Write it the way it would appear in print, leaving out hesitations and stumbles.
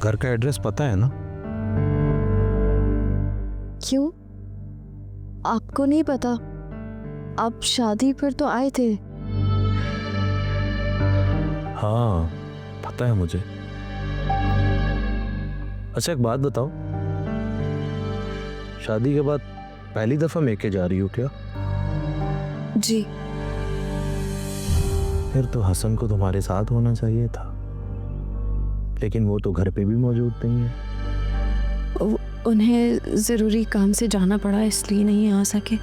घर का एड्रेस पता है ना? क्यों, आपको नहीं पता? आप शादी पर तो आए थे। हाँ पता है मुझे। अच्छा एक बात बताओ, शादी के बाद पहली दफा मेके जा रही हो क्या? जी। फिर तो हसन को तुम्हारे साथ होना चाहिए था, लेकिन वो तो घर पे भी मौजूद नहीं है। उन्हें जरूरी काम से जाना पड़ा, इसलिए नहीं आ सके।